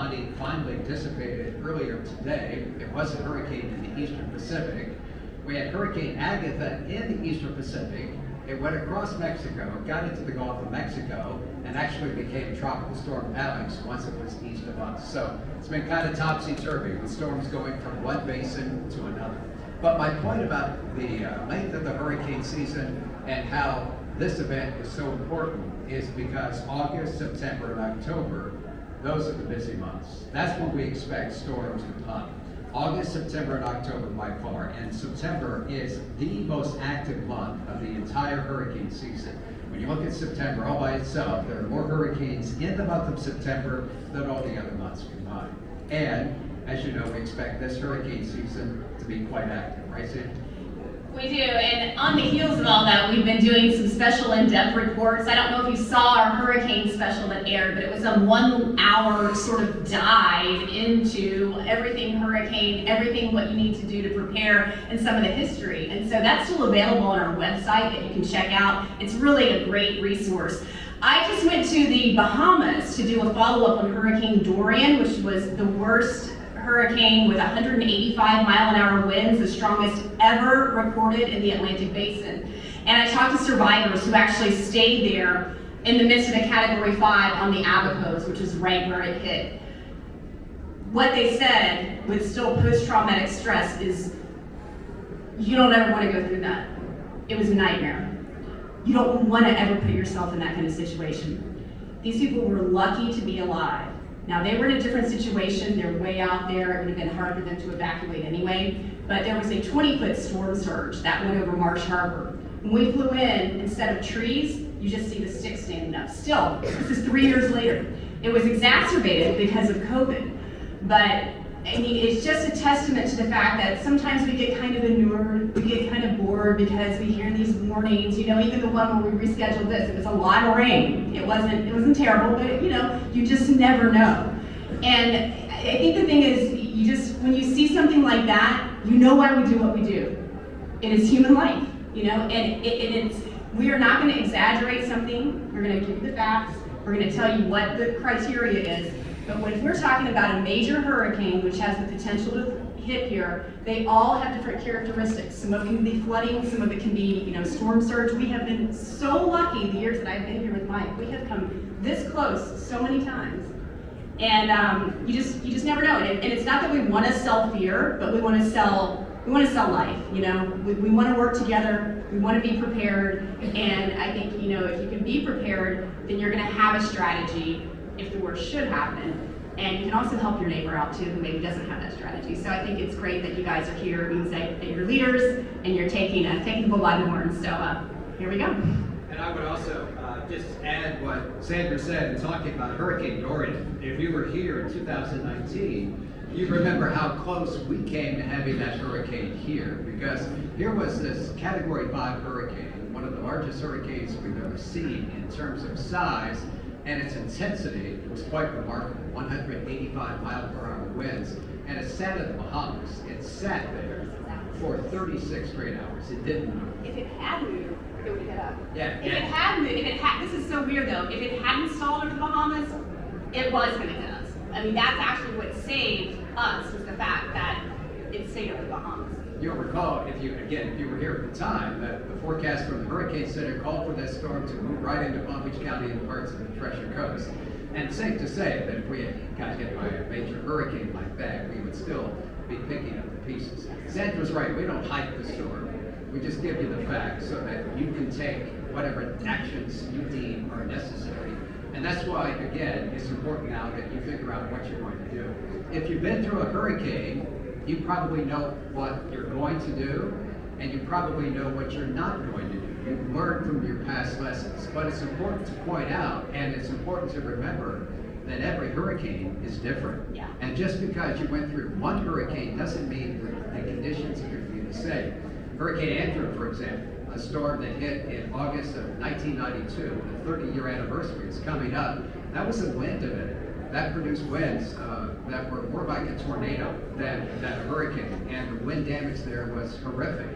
County finally dissipated earlier today. It was a hurricane in the Eastern Pacific. We had Hurricane Agatha in the Eastern Pacific. It went across Mexico, got into the Gulf of Mexico, and actually became Tropical Storm Alex once it was east of us. So it's been kind of topsy-turvy with storms going from one basin to another. But my point about the length of the hurricane season and how this event is so important is because August, September, and October, those are the busy months. That's when we expect storms to come. August, September, and October by far, and September is the most active month of the entire hurricane season. When you look at September all by itself, there are more hurricanes in the month of September than all the other months combined. And as you know, we expect this hurricane season to be quite active, right, Sam? We do, and on the heels of all that, we've been doing some special in-depth reports. I don't know if you saw our hurricane special that aired, but it was a 1 hour sort of dive into everything hurricane, everything what you need to do to prepare, and some of the history. And so that's still available on our website that you can check out. It's really a great resource. I just went to the Bahamas to do a follow-up on Hurricane Dorian, which was the worst hurricane with 185-mile-an-hour winds, the strongest ever recorded in the Atlantic Basin. And I talked to survivors who actually stayed there in the midst of a Category 5 on the Abacos, which is right where it hit. What they said with still post-traumatic stress is, you don't ever want to go through that. It was a nightmare. You don't want to ever put yourself in that kind of situation. These people were lucky to be alive. Now, they were in a different situation. They're way out there. It would have been hard for them to evacuate anyway. But there was a 20-foot storm surge that went over Marsh Harbor. When we flew in, instead of trees, you just see the sticks standing up. Still, this is 3 years later. It was exacerbated because of COVID. But, I mean, it's just a testament to the fact that sometimes we get kind of inured, we get kind of bored because we hear these warnings. You know, even the one where we rescheduled this, it was a lot of rain. It wasn't terrible, but you know, you just never know. And I think the thing is, when you see something like that, you know why we do what we do. It is human life, you know, and we are not going to exaggerate something. We're going to give you the facts. We're going to tell you what the criteria is. But if we're talking about a major hurricane, which has the potential to hit here, they all have different characteristics. Some of it can be flooding, some of it can be, you know, storm surge. We have been so lucky the years that I've been here with Mike. We have come this close so many times. And you just never know. And it's not that we want to sell fear, but we want to sell life. You know, we want to work together. We want to be prepared. And I think, you know, if you can be prepared, then you're going to have a strategy if the worst should happen. And you can also help your neighbor out too, who maybe doesn't have that strategy. So I think it's great that you guys are here. It means that you're leaders and you're taking the bull by the horns. So here we go. And I would also just add what Sandra said in talking about Hurricane Dorian. If you were here in 2019, you remember how close we came to having that hurricane here, because here was this Category 5 hurricane, one of the largest hurricanes we've ever seen in terms of size, and its intensity was quite remarkable, 185 mile per hour winds, and it sat in the Bahamas. It sat there for 36 straight hours. It didn't move. If it had moved, it would hit up. Yeah. If it had moved, this is so weird though, if it hadn't stalled over the Bahamas, it was going to hit us. I mean, that's actually what saved us, was the fact that it stayed over the Bahamas. You'll recall, if you were here at the time, that the forecast from the Hurricane Center called for that storm to move right into Palm Beach County and parts of the Treasure Coast. And it's safe to say that if we had got hit by a major hurricane like that, we would still be picking up the pieces. Sandra's right, we don't hype the storm. We just give you the facts so that you can take whatever actions you deem are necessary. And that's why, again, it's important now that you figure out what you're going to do. If you've been through a hurricane, you probably know what you're going to do, and you probably know what you're not going to do. You've learned from your past lessons. But it's important to point out, and it's important to remember, that every hurricane is different. Yeah. And just because you went through one hurricane doesn't mean that the conditions are going to be the same. Hurricane Andrew, for example, a storm that hit in August of 1992, the 30-year anniversary is coming up. That was a wind event. That produced winds that were more like a tornado than a hurricane, and the wind damage there was horrific.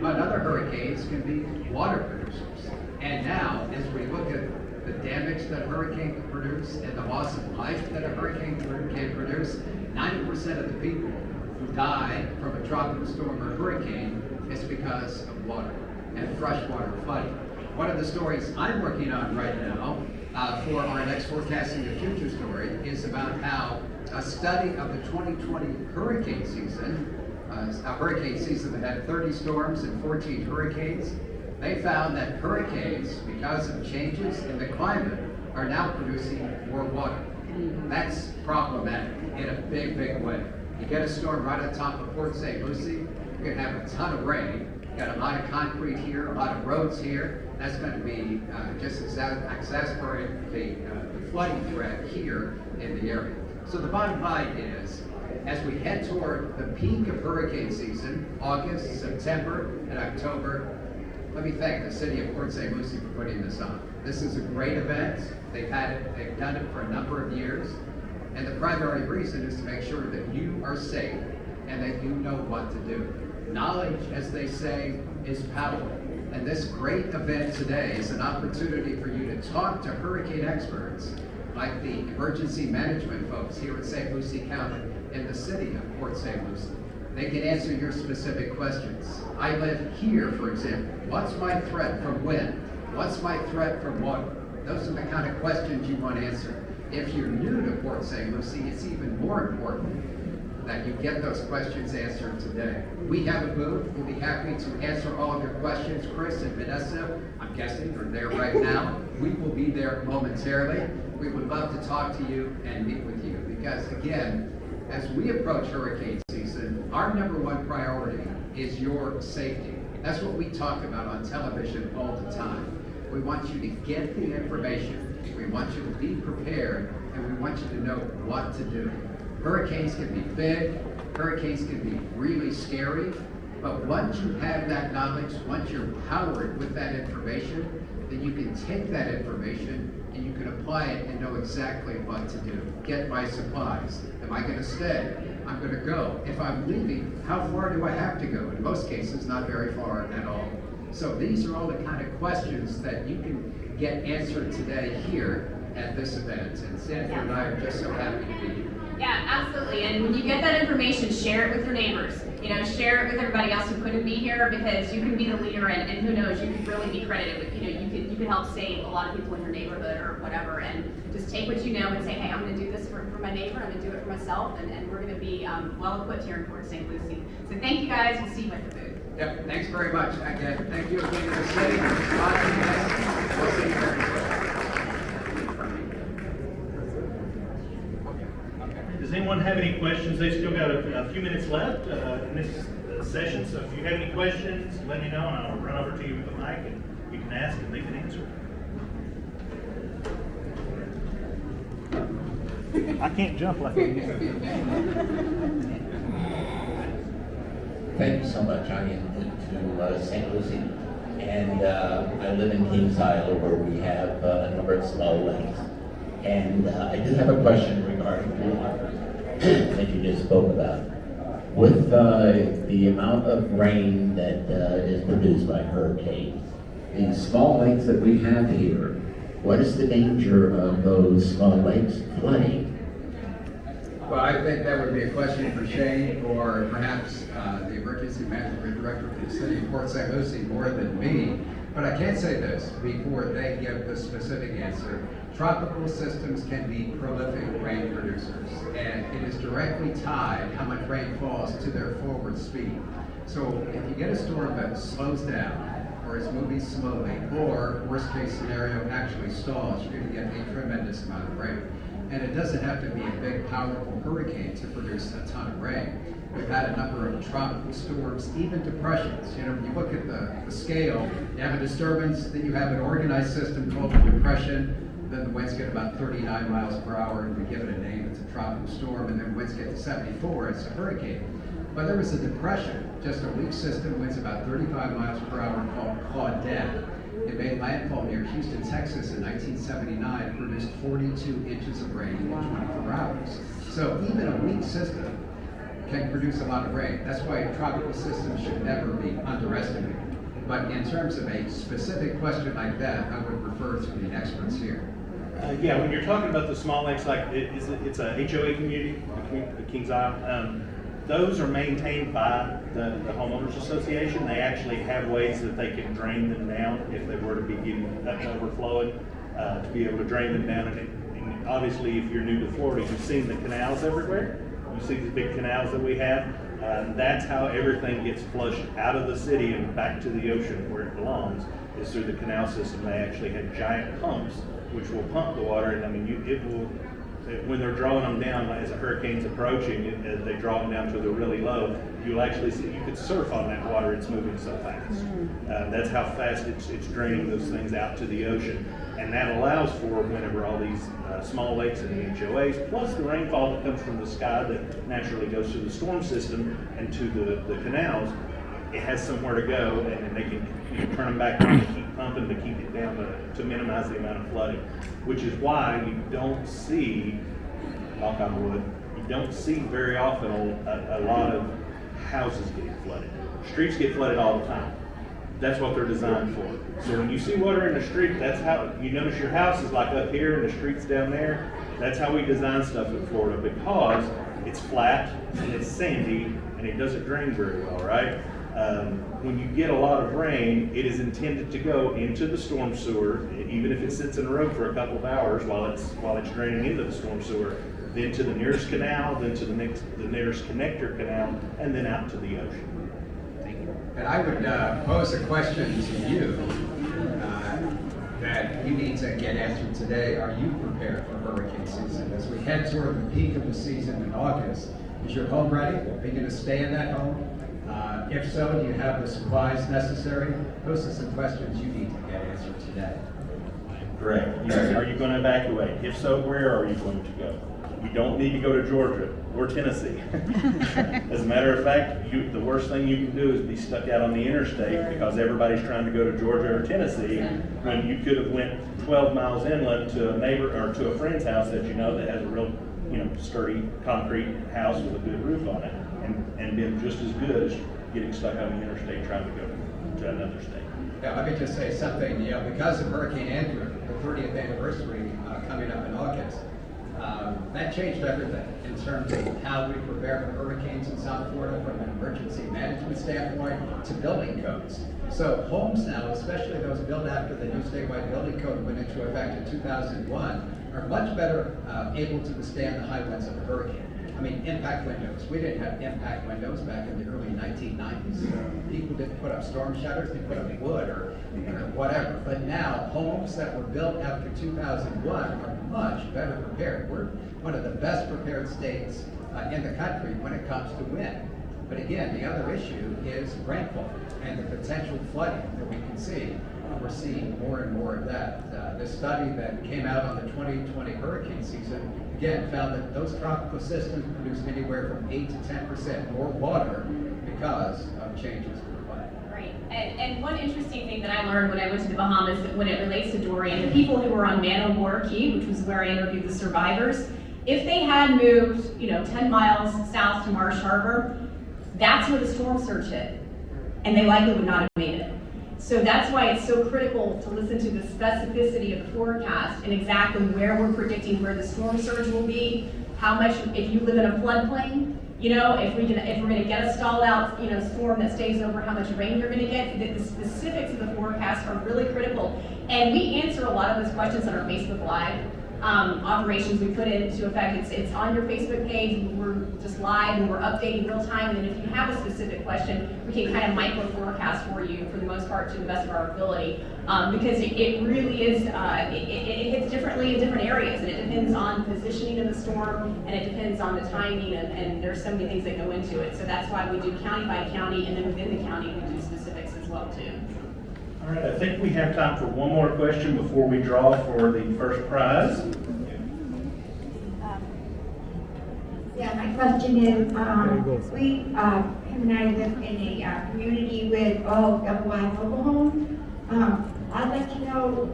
But other hurricanes can be water producers. And now, as we look at the damage that a hurricane can produce and the loss of life that a hurricane can produce, 90% of the people who die from a tropical storm or hurricane is because of water and freshwater flooding. One of the stories I'm working on right now for our next Forecasting the Future story is about how a study of the 2020 hurricane season, a hurricane season that had 30 storms and 14 hurricanes, they found that hurricanes, because of changes in the climate, are now producing more water. That's problematic in a big, big way. You get a storm right on top of Port St. Lucie, you're gonna have a ton of rain. You got a lot of concrete here, a lot of roads here. That's going to be just exacerbate the flooding threat here in the area. So the bottom line is, as we head toward the peak of hurricane season, August, September, and October, let me thank the city of Port St. Lucie for putting this on. This is a great event. They've done it for a number of years. And the primary reason is to make sure that you are safe and that you know what to do. Knowledge, as they say, is power. And this great event today is an opportunity for you to talk to hurricane experts like the emergency management folks here in St. Lucie County and the city of Port St. Lucie. They can answer your specific questions. I live here, for example. What's my threat from wind? What's my threat from water? Those are the kind of questions you want answered. If you're new to Port St. Lucie, it's even more important that you get those questions answered today. We have a booth. We'll be happy to answer all of your questions. Chris and Vanessa, I'm guessing, are there right now. We will be there momentarily. We would love to talk to you and meet with you because, again, as we approach hurricane season, our number one priority is your safety. That's what we talk about on television all the time. We want you to get the information. We want you to be prepared, and we want you to know what to do. Hurricanes can be big, hurricanes can be really scary, but once you have that knowledge, once you're empowered with that information, then you can take that information and you can apply it and know exactly what to do. Get my supplies. Am I going to stay? I'm going to go. If I'm leaving, how far do I have to go? In most cases, not very far at all. So these are all the kind of questions that you can get answered today here at this event. And Sandra and I are just so happy to be here. Yeah, absolutely. And when you get that information, share it with your neighbors. Share it with everybody else who couldn't be here because you can be the leader and who knows, you could really be credited with, you could help save a lot of people in your neighborhood or whatever. And just take what you know and say, hey, I'm going to do this for my neighbor, I'm going to do it for myself, and we're going to be well equipped here in Port St. Lucie. So thank you guys. We'll see you at the booth. Yep, thanks very much. Again, thank you again to the city for watching this. We'll see you very soon. Does anyone have any questions? They've still got a few minutes left in this session, so if you have any questions, let me know and I'll run over to you with the mic and you can ask and they can answer. I can't jump like you. Thank you so much. I am new to St. Lucie, and I live in Kings Isle where we have a number of small lakes. And I do have a question regarding the water that you just spoke about. With the amount of rain that is produced by hurricanes, these small lakes that we have here, what is the danger of those small lakes flooding? Well, I think that would be a question for Shane or perhaps the emergency management director for the city of Port St. Lucie more than me. But I can say this before they give the specific answer. Tropical systems can be prolific rain producers, and it is directly tied how much rain falls to their forward speed. So if you get a storm that slows down, or is moving slowly, or worst case scenario actually stalls, you're going to get a tremendous amount of rain. And it doesn't have to be a big, powerful hurricane to produce a ton of rain. We've had a number of tropical storms, even depressions. When you look at the scale, you have a disturbance, then you have an organized system called a depression, then the winds get about 39 miles per hour, and we give it a name, it's a tropical storm, and then winds get to 74, it's a hurricane. But there was a depression, just a weak system, winds about 35 miles per hour, called Claudette. It made landfall near Houston, Texas in 1979, produced 42 inches of rain in 24 hours. So even a weak system can produce a lot of rain. That's why tropical systems should never be underestimated. But in terms of a specific question like that, I would refer to the experts here. Yeah, when you're talking about the small lakes, like it's a HOA community, the Kings Isle. Those are maintained by the homeowners association. They actually have ways that they can drain them down if they were to be getting overflowing, to be able to drain them down. And obviously, if you're new to Florida, you've seen the canals everywhere. You see these big canals that we have. That's how everything gets flushed out of the city and back to the ocean where it belongs, is through the canal system. They actually have giant pumps which will pump the water, and I mean, when they're drawing them down as a hurricane's approaching, as they draw them down to the really low, you'll actually see, you could surf on that water, it's moving so fast. That's how fast it's draining those things out to the ocean. And that allows for whenever all these small lakes and the HOAs, plus the rainfall that comes from the sky that naturally goes to the storm system and to the canals, it has somewhere to go, and then they can turn them back on to keep pumping to keep it down to minimize the amount of flooding. Which is why you don't see, knock on wood, you don't see very often a lot of houses getting flooded. Streets get flooded all the time. That's what they're designed for. So when you see water in the street, that's how you notice your house is like up here and the street's down there. That's how we design stuff in Florida, because it's flat and it's sandy and it doesn't drain very well, right? When you get a lot of rain, it is intended to go into the storm sewer, even if it sits in a road for a couple of hours while it's draining into the storm sewer, then to the nearest canal, then to the nearest connector canal, and then out to the ocean. And I would pose a question to you that you need to get answered today. Are you prepared for hurricane season? As we head toward the peak of the season in August, is your home ready? Are you going to stay in that home? If so, do you have the supplies necessary? Those are some questions you need to get answered today. Correct. Yes. Are you going to evacuate? If so, where are you going to go? You don't need to go to Georgia or Tennessee. As a matter of fact, the worst thing you can do is be stuck out on the interstate because everybody's trying to go to Georgia or Tennessee when you could have went 12 miles inland to a neighbor or to a friend's house that you know that has a real, sturdy concrete house with a good roof on it, and been just as good as getting stuck on the interstate trying to go to another state. Yeah, let me just say something. Because of Hurricane Andrew, the 30th anniversary coming up in August, that changed everything in terms of how we prepare for hurricanes in South Florida from an emergency management standpoint to building codes. So homes now, especially those built after the new statewide building code went into effect in 2001, are much better able to withstand the high winds of a hurricane. I mean, impact windows. We didn't have impact windows back in the early 1990s. People didn't put up storm shutters, they put up wood or whatever. But now, homes that were built after 2001 are much better prepared. We're one of the best prepared states in the country when it comes to wind. But again, the other issue is rainfall and the potential flooding that we can see. We're seeing more and more of that. The study that came out on the 2020 hurricane season, again, found that those tropical systems produce anywhere from 8 to 10% more water because of changes in the climate. Right. And one interesting thing that I learned when I went to the Bahamas when it relates to Dorian, the people who were on Man-O-War Key, which was where I interviewed the survivors, if they had moved, 10 miles south to Marsh Harbor, that's where the storm surge hit. And they likely would not have made it. So that's why it's so critical to listen to the specificity of the forecast and exactly where we're predicting where the storm surge will be, how much, if you live in a floodplain, if we're gonna get a stalled out, storm that stays over, how much rain you're gonna get. The specifics of the forecast are really critical. And we answer a lot of those questions on our Facebook Live operations we put into effect. It's on your Facebook page. We're just live and we're updating real time. And then if you have a specific question, we can kind of micro forecast for you for the most part to the best of our ability. Because it really is, it hits differently in different areas, and it depends on positioning of the storm, and it depends on the timing, and there's so many things that go into it. So that's why we do county by county, and then within the county we do specifics as well too. All right, I think we have time for one more question before we draw for the first prize. Yeah, my question is, him and I live in a community with all double wide mobile homes. I'd like to know,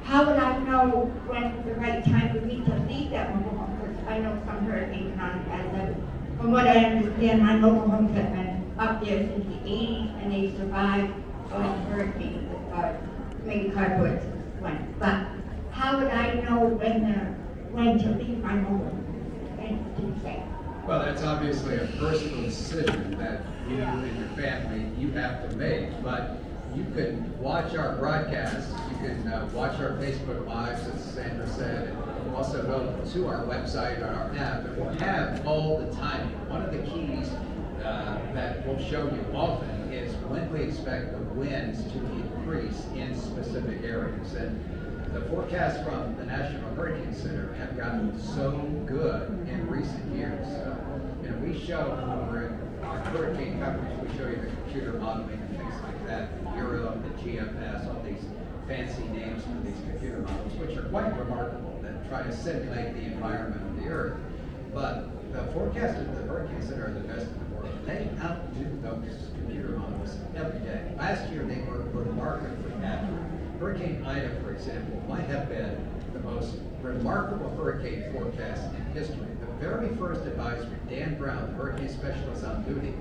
how would I know when the right time for me to leave that mobile home? Because I know some hurricanes from what I understand, my mobile homes have been up there since the 80s and they survived hurricane, maybe cardboard one. But how would I know when to leave my home and to stay? Well, that's obviously a personal decision that you and your family, you have to make, but you can watch our broadcasts, you can watch our Facebook Lives, as Sandra said, and you can also go to our website or our app, and we'll have all the timing. One of the keys that we'll show you often is when we expect the winds to increase in specific areas. And the forecasts from the National Hurricane Center have gotten so good in recent years. We show when we're in our hurricane coverage, we show you the computer modeling and things like that, the Euro, the GFS, all these fancy names for these computer models, which are quite remarkable, that try to simulate the environment of the Earth. But the forecasters of the Hurricane Center are the best in the world. They outdo those computer models every day. Last year, they were remarkably accurate. Hurricane Ida, for example, might have been the most remarkable hurricane forecast in history. The very first advisory, Dan Brown, the hurricane specialist on duty,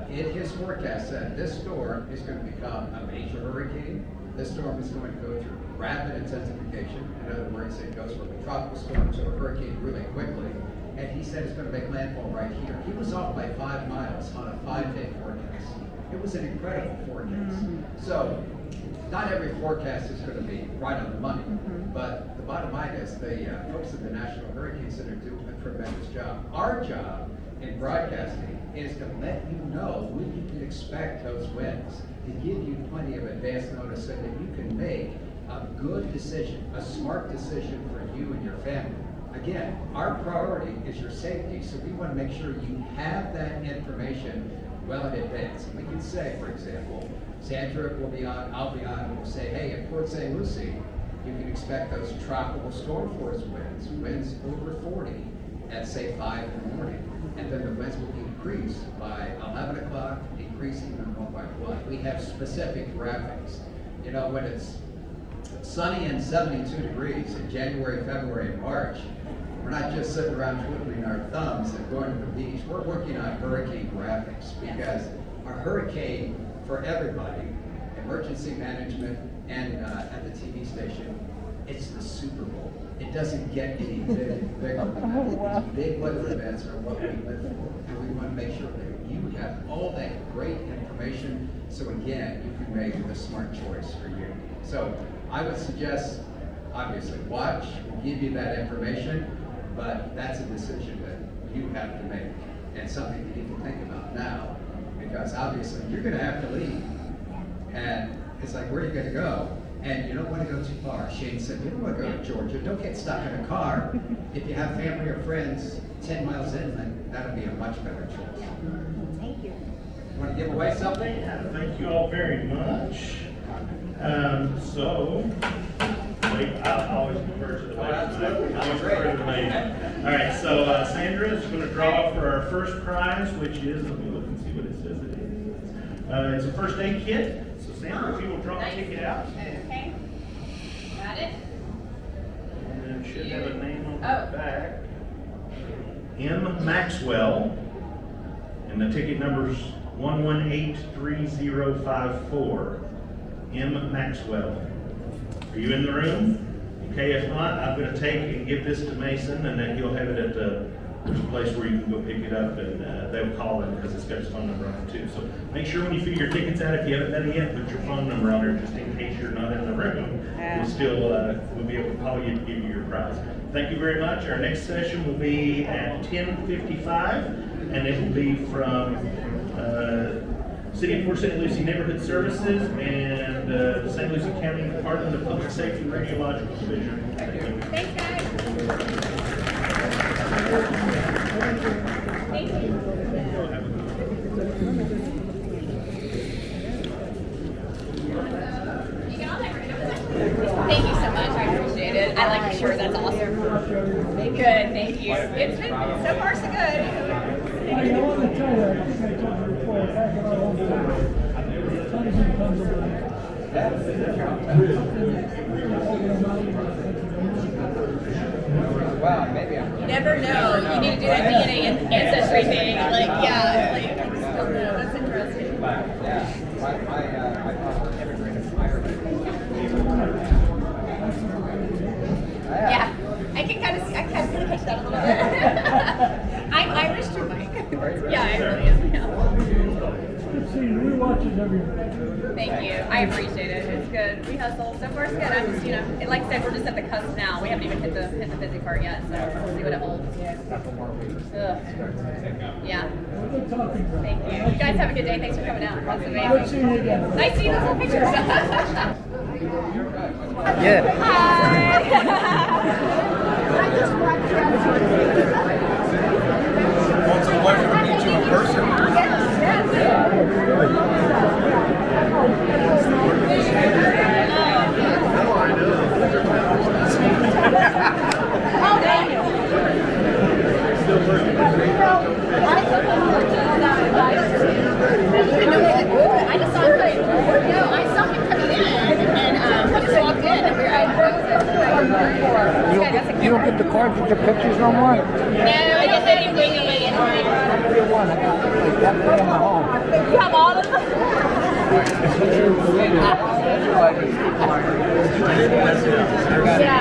in his forecast said this storm is going to become a major hurricane. This storm is going to go through rapid intensification. In other words, it goes from a tropical storm to a hurricane really quickly. And he said it's going to make landfall right here. He was off by 5 miles on a 5-day forecast. It was an incredible forecast. So, not every forecast is going to be right on the money, but the bottom line is the folks at the National Hurricane Center do a tremendous job. Our job in broadcasting is to let you know when you can expect those winds, to give you plenty of advance notice so that you can make a good decision, a smart decision for you and your family. Again, our priority is your safety, so we want to make sure you have that information well in advance. And we can say, for example, Sandra will be on, I'll be on, and we'll say, hey, at Port St. Lucie, you can expect those tropical storm force winds over 40 at, say, 5 in the morning. And then the winds will increase by 11 o'clock, increasing them one by one. We have specific graphics. You know, when it's sunny and 72 degrees in January, February, and March, we're not just sitting around twiddling our thumbs and going to the beach. We're working on hurricane graphics because our hurricane, for everybody, emergency management and at the TV station, it's the Super Bowl. It doesn't get any bigger than that. These big weather events are what we live for. And we want to make sure that you have all that great information so again, you can make the smart choice for you. So I would suggest, obviously, watch, we'll give you that information, but that's a decision that you have to make and something you need to think about now, because obviously you're going to have to leave, and it's like, where are you going to go? And you don't want to go too far. Shane said, you don't want to go to Georgia. Don't get stuck in a car. If you have family or friends 10 miles inland, that'll be a much better choice. Thank you. You want to give away something? Yeah, thank you all very much. I'll always defer to the ladies. All right, so Sandra is going to draw for our first prize, which is, let me look and see what it says it is. It's a first aid kit. So Sandra, if you will draw the ticket out. Okay. Got it? And then it should have a name on the Oh. back. M. Maxwell. And the ticket number's 1183054. M. Maxwell. Are you in the room? Okay, if not, I'm going to take and give this to Mason, and then he'll have it at there's a place where you can go pick it up, and they'll call him because it's got his phone number on it too. So make sure when you fill your tickets out, if you haven't done it yet, put your phone number on there just in case you're not in the room. We'll still we'll be able to call you to give you your prize. Thank you very much. Our next session will be at 10:55, and it will be from City of Port St. Lucie Neighborhood Services and the St. Lucie County Department of Public Safety Radiological Division. Thank you. Thanks, guys. Thank you. You got all that right. Thank you so much. I appreciate it. I like your shirt. That's awesome. Good. Thank you. It's been so far so good. I want to tell you, I think I told you before, back in our home Well, maybe You never know. You need to do that DNA and ancestry thing. Like, yeah. Like, I just don't know. That's interesting. Yeah, my that a little bit. I'm Irish too, Mike. Yeah, I really am. Yeah. Good seeing you. We watch it every day. Thank you. I appreciate it. It's good. We hustle. So far it's good. I'm just, like I said, we're just at the cusp now. We haven't even hit the busy part yet, so we'll see what it holds. Ugh. Yeah. Good talking to you. Thank you. You guys have a good day. Thanks for coming out. That's Good amazing. seeing you again. Nice seeing those little pictures. Yeah. Well, it's a pleasure to meet you in person. I just saw him coming. No, I saw him coming in, and he just walked in, and we were at You don't get the cards with the pictures no more? No, I guess I didn't bring them in. I get one. I got like that many in my home. You have all of them? Yeah.